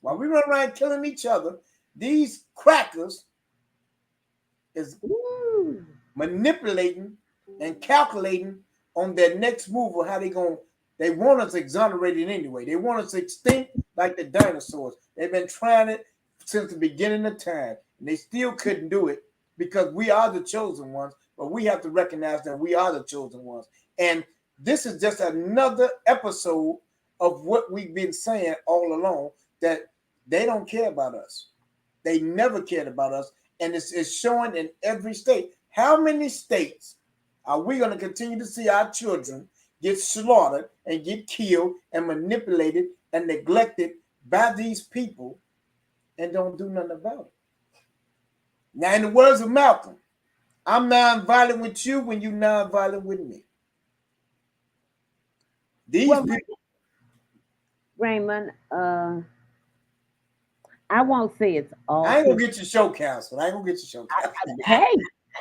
While we run around killing each other, these crackers is manipulating and calculating on their next move of how they want us exonerated anyway. They want us extinct like the dinosaurs. They've been trying it since the beginning of time, and they still couldn't do it because we are the chosen ones, but we have to recognize that we are the chosen ones. And this is just another episode of what we've been saying all along, that they don't care about us. They never cared about us, and it's showing in every state. How many states are we going to continue to see our children get slaughtered and get killed and manipulated and neglected by these people and don't do nothing about it? Now, in the words of Malcolm, I'm non-violent with you when you're non-violent with me. These people. Raymond, I won't say it's all. I ain't gonna get your show canceled. Hey,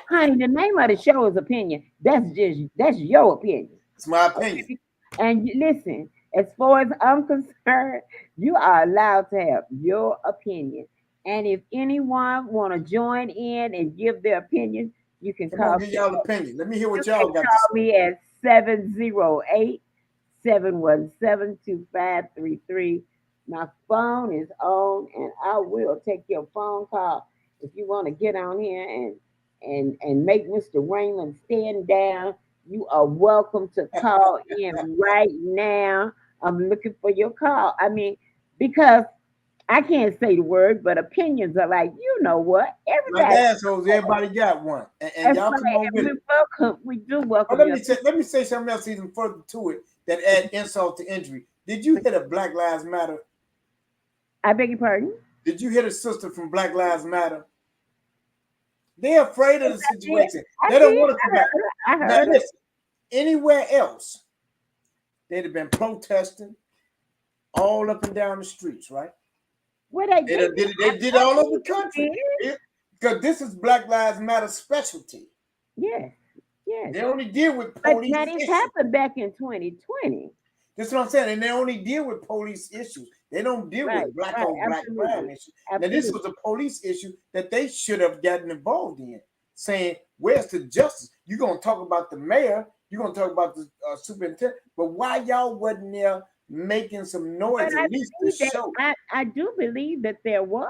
honey, the name of the show is opinion. That's your opinion. It's my opinion. And listen, as far as I'm concerned, you are allowed to have your opinion. And if anyone want to join in and give their opinion, you can call me. Y'all opinion. Let me hear what y'all got to call say. me at 708-717-2533. My phone is on, and I will take your phone call if you want to get on here and make Mr. Raymond stand down. You are welcome to call in right now. I'm looking for your call. I mean, because I can't say the word, but opinions are like, you know what? Everybody, like assholes, everybody got one, and y'all come on with it. We do welcome. Let me say something else even further to it that add insult to injury. Did you hit a Black Lives Matter? I beg your pardon? Did you hit a sister from Black Lives Matter? They're afraid of the situation. They don't want to come back. Now listen, anywhere else, they'd have been protesting all up and down the streets, right? What they did all over the country. Because this is Black Lives Matter specialty. Yes. They only deal with police issues. But that happened back in 2020. That's what I'm saying. And they only deal with police issues. They don't deal with black on black crime issues. Now, this was a police issue that they should have gotten involved in, saying, where's the justice? You're going to talk about the mayor. You're going to talk about the superintendent. But why y'all wasn't there making some noise at least to show? I do believe that there was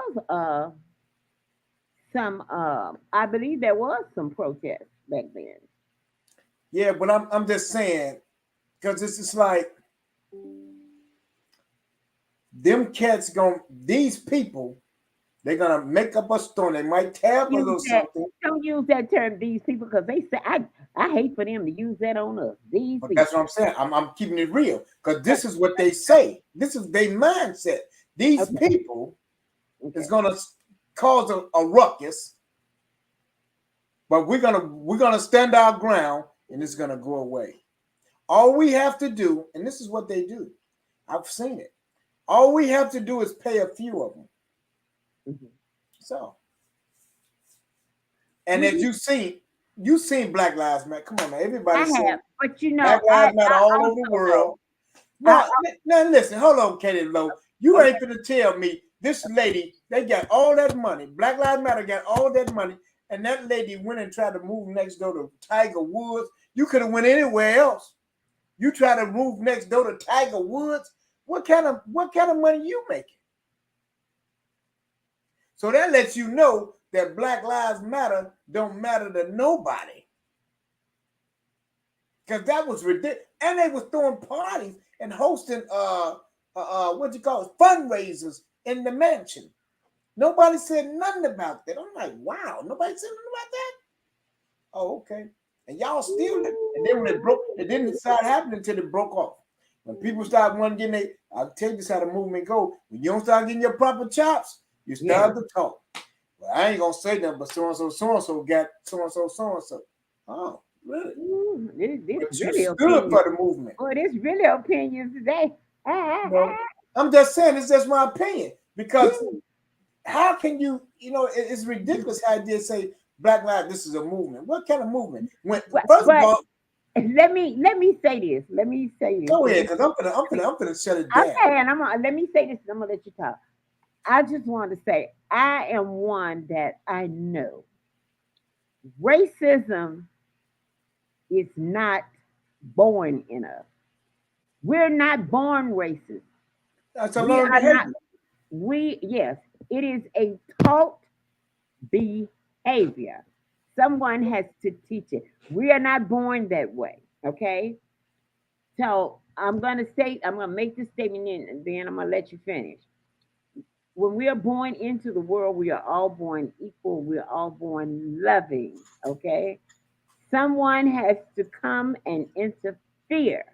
some protest back then. Yeah, but I'm just saying, because this is like them cats these people, they're gonna make up a story. They might tab a little something. Don't use that term, these people, because they say I hate for them to use that on us. These people. That's what I'm saying. I'm keeping it real because this is what they say. This is their mindset. These people is gonna cause a ruckus, but we're gonna stand our ground and it's gonna go away. All we have to do, and this is what they do. I've seen it. All we have to do is pay a few of them. Mm-hmm. So, and if you've seen Black Lives Matter. Come on, man. Everybody have, but Black Lives Matter all over the world. Now, listen, hold on, Katie Lowe. You ain't gonna tell me this lady, they got all that money. Black Lives Matter got all that money, and that lady went and tried to move next door to Tiger Woods. You could have went anywhere else. You try to move next door to Tiger Woods. What kind of money you making? So that lets you know that Black Lives Matter don't matter to nobody. Because that was ridiculous. And they was throwing parties and hosting fundraisers in the mansion. Nobody said nothing about that. I'm like, wow, nobody said nothing about that. Oh, okay. And y'all still, and then when it broke, it didn't start happening until it broke off. When people start wanting to get I'll tell you this how the movement go. When you don't start getting your proper chops, you start to talk. Well, I ain't gonna say nothing, but so and so got so and so. Oh, really? This But really you stood opinions. for the movement. Oh, this really opinions today. No, I'm just saying it's just my opinion because how can you? It's ridiculous how I did say Black Lives. This is a movement. What kind of movement? First of all, let me say this. Let me say this. Go ahead, because I'm gonna shut it down. Okay, and let me say this. And I'm gonna let you talk. I just want to say I am one that I know. Racism is not born in us. We're not born racist. That's a learned behavior. Yes, it is a taught behavior. Someone has to teach it. We are not born that way. Okay. So I'm gonna make this statement and then I'm gonna let you finish. When we are born into the world, we are all born equal. We are all born loving. Okay. Someone has to come and interfere.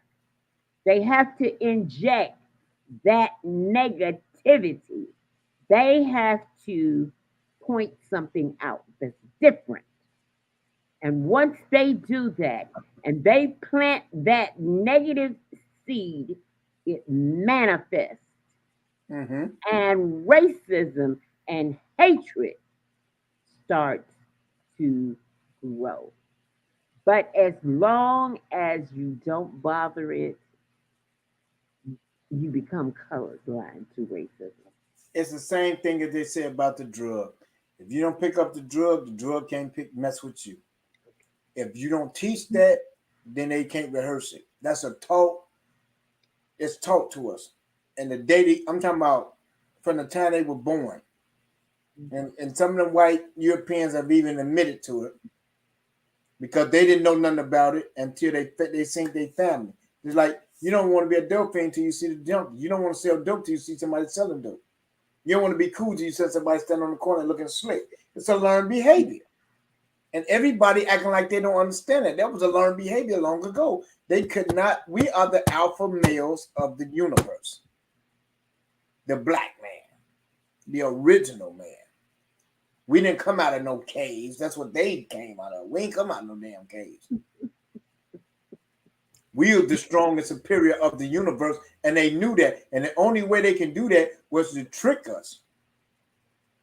They have to inject that negativity. They have to point something out that's different. And once they do that and they plant that negative seed, it manifests. And racism and hatred starts to grow. But as long as you don't bother it, you become colorblind to racism. It's the same thing as they say about the drug. If you don't pick up the drug can't mess with you. If you don't teach that, then they can't rehearse it. That's a taught. It's taught to us. And the day I'm talking about from the time they were born. And some of the white Europeans have even admitted to it because they didn't know nothing about it until they seen their family. It's like you don't want to be a dope fiend until you see the dope. You don't want to sell dope till you see somebody selling dope. You don't want to be cool till you see somebody standing on the corner looking slick. It's a learned behavior. And everybody acting like they don't understand it. That was a learned behavior long ago. They could not. We are the alpha males of the universe. The black man, the original man. We didn't come out of no caves. That's what they came out of. We ain't come out of no damn caves. We are the strongest superior of the universe, and they knew that. And the only way they can do that was to trick us.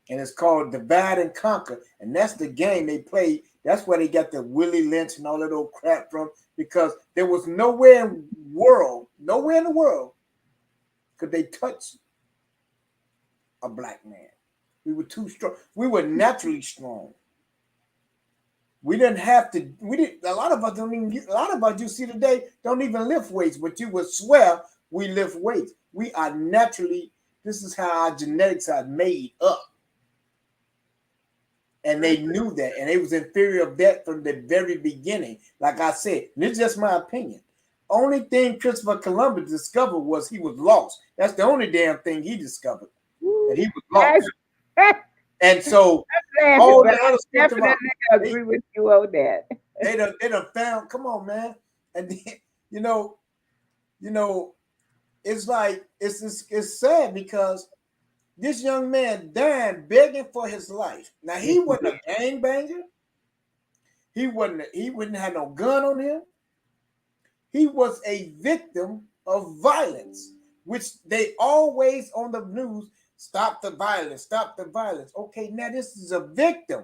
And it's called divide and conquer. And that's the game they played. That's where they got the Willie Lynch and all that old crap from, because there was nowhere in the world could they touch a black man. We were too strong. We were naturally strong. We didn't have to. A lot of us you see today don't even lift weights, but you would swear we lift weights. We are naturally. This is how our genetics are made up. And they knew that, and they was inferior of that from the very beginning. Like I said, this is just my opinion. Only thing Christopher Columbus discovered was he was lost. That's the only damn thing he discovered. That he was lost. And so all the other stuff definitely agree with you on that. They done found. Come on, man. And then, it's like it's sad because this young man died begging for his life. Now he wasn't a gangbanger. He wouldn't have no gun on him. He was a victim of violence, which they always on the news, stop the violence, stop the violence. Okay, now this is a victim.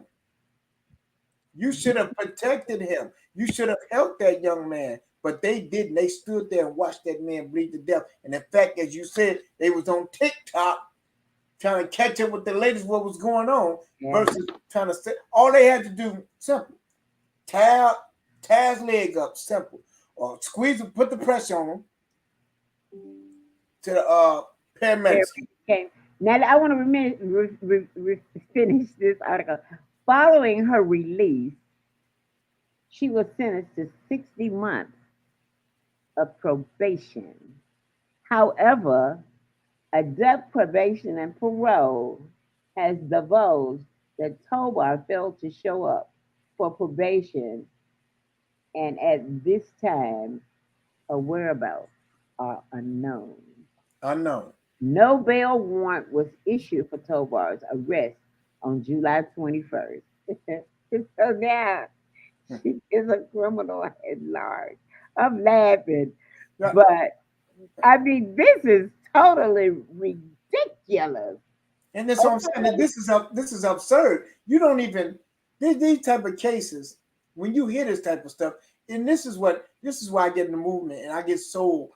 You should have protected him. You should have helped that young man. But they didn't. They stood there and watched that man bleed to death. And in fact, as you said, they was on TikTok trying to catch up with the latest what was going on versus trying to say all they had to do, simple. Tie his leg up, simple. Or squeeze him, put the pressure on him to the paramedics. Okay. Now I want to finish this article. Following her release, she was sentenced to 60 months of probation. However, Adult Probation and Parole has divulged that Tobar failed to show up for probation, and at this time, her whereabouts are unknown. Unknown. No bail warrant was issued for Tobar's arrest on July 21st. So now she is a criminal at large. I'm laughing, but I mean, this is totally ridiculous. And that's what I'm saying. That this is absurd. You don't even these type of cases when you hear this type of stuff, and this is why I get in the movement, and I get so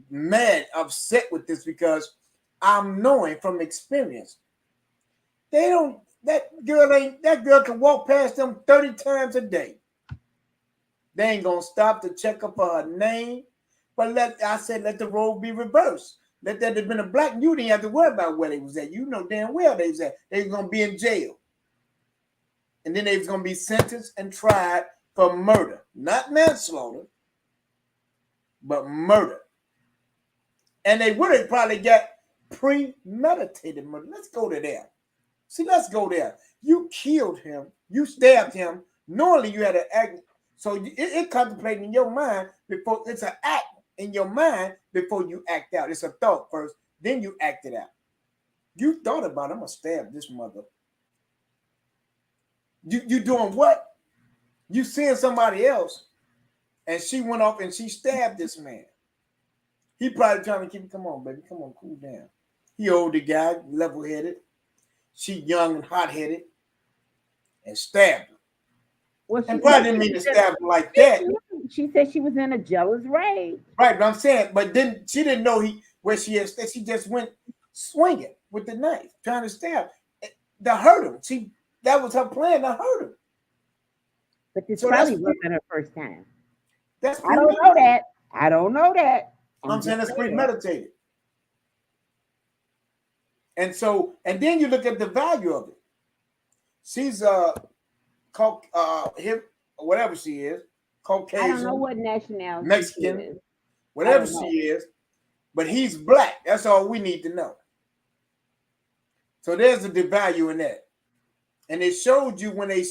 mad, upset with this because I'm knowing from experience they don't. That girl can walk past them 30 times a day. They ain't gonna stop to check up on her name, but let the role be reversed. Let that have been a black, you didn't have to worry about where they was at. You know damn well they was at. They was gonna be in jail. And then they was gonna be sentenced and tried for murder. Not manslaughter, but murder. And they would have probably got premeditated murder. Let's go to there. See, let's go there. You killed him, you stabbed him, knowingly you had an act. So it contemplated in your mind before it's an act in your mind before you act out. It's a thought first, then you act it out. You thought about, I'm gonna stab this mother. You doing what? You seeing somebody else, and she went off and she stabbed this man. He probably trying to keep, come on, baby, come on, cool down. He older guy, level-headed. She young and hot-headed, and stabbed him. Well, and probably didn't mean to stab him like that. She said she was in a jealous rage. Right, but I'm saying, but then she didn't know where she is. She just went swinging with the knife, trying to stab. To hurt him. That was her plan, to hurt him. But this probably wasn't her first time. I don't know that. I don't know that. I'm saying that's premeditated. And so, and then you look at the value of it. She's whatever she is, Caucasian. I don't know what nationality Mexican, she is. whatever she is, but he's black. That's all we need to know. So there's the value in that. And it showed you when they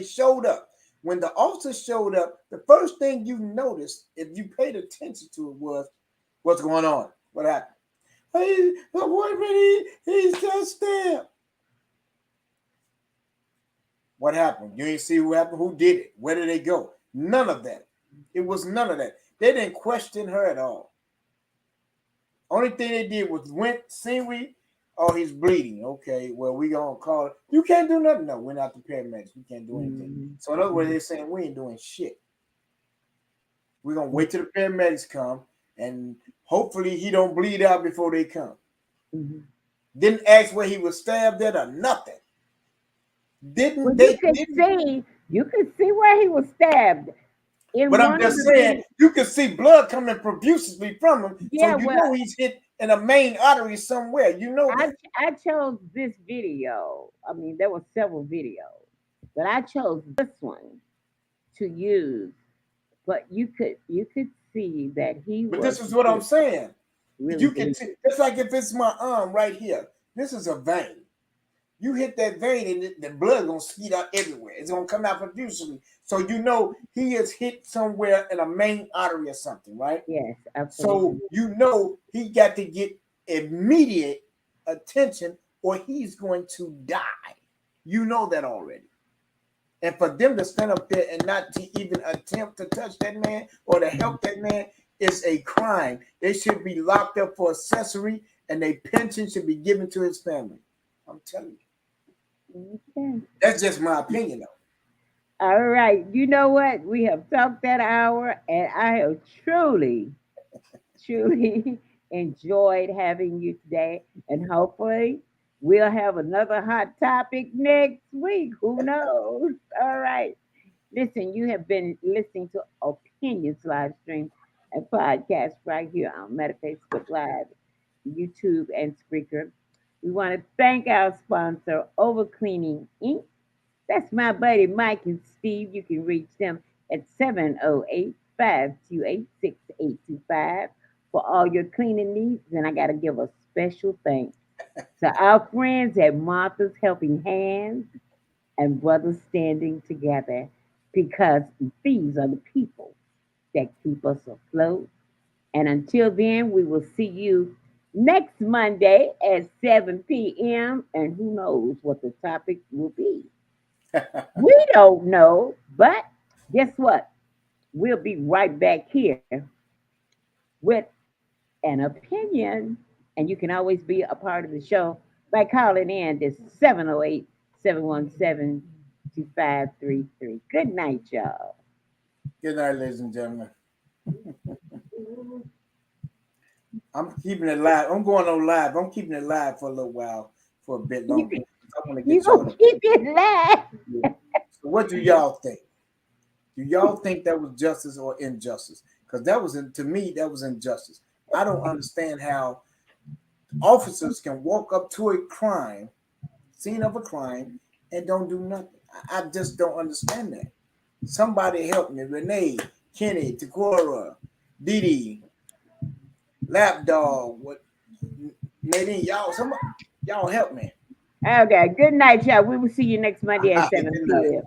showed up. When the officer showed up, the first thing you noticed, if you paid attention to it, was what's going on. What happened? Hey, my boyfriend, he's just stabbed. What happened? You ain't see who happened? Who did it? Where did they go? None of that. It was none of that. They didn't question her at all. Only thing they did was he's bleeding. Okay, well, we gonna call it. You can't do nothing. No, we're not the paramedics. We can't do anything. So in other words, they're saying we ain't doing shit. We're gonna wait till the paramedics come, and hopefully he don't bleed out before they come. Didn't ask where he was stabbed at or nothing. You could see where he was stabbed. But I'm just saying, you can see blood coming profusely from him. Yeah, so you know he's hit in a main artery somewhere. You know that. I chose this video. I mean, there were several videos, but I chose this one to use. But you could see that he But this is what I'm saying. Really you can see, it's like if it's my arm right here. This is a vein. You hit that vein and the blood gonna skeet out everywhere. It's gonna come out profusely. So you know he is hit somewhere in a main artery or something, right? Yes, absolutely. So you know he got to get immediate attention or he's going to die. You know that already. And for them to stand up there and not to even attempt to touch that man or to help that man is a crime. They should be locked up for accessory and their pension should be given to his family. I'm telling you. Okay. That's just my opinion, though. All right. You know what? We have talked that hour, and I have truly enjoyed having you today. And hopefully, we'll have another hot topic next week. Who knows? All right. Listen, you have been listening to Opinions live stream and podcast right here on Meta Facebook Live, YouTube, and Spreaker. We want to thank our sponsor, Overcleaning Inc. That's my buddy Mike and Steve. You can reach them at 708-528-6825 for all your cleaning needs. And I got to give a special thanks to our friends at Martha's Helping Hands and Brothers Standing Together, because these are the people that keep us afloat. And until then, we will see you next Monday at 7 p.m. And who knows what the topic will be? We don't know, but guess what? We'll be right back here with an opinion. And you can always be a part of the show by calling in to 708-717-2533. Good night, y'all. Good night, ladies and gentlemen. I'm keeping it live. I'm going on live. I'm keeping it live for a little while, for a bit longer. I want to You get y'all. gonna keep it live? Yeah. So what do y'all think? Do y'all think that was justice or injustice? Because that was, to me, that was injustice. I don't understand how officers can walk up to a crime, scene of a crime, and don't do nothing. I just don't understand that. Somebody help me. Renee, Kenny, Takora, Didi, Lapdog, what? Nadine, y'all help me. Okay. Good night, y'all. We will see you next Monday at 7 p.m.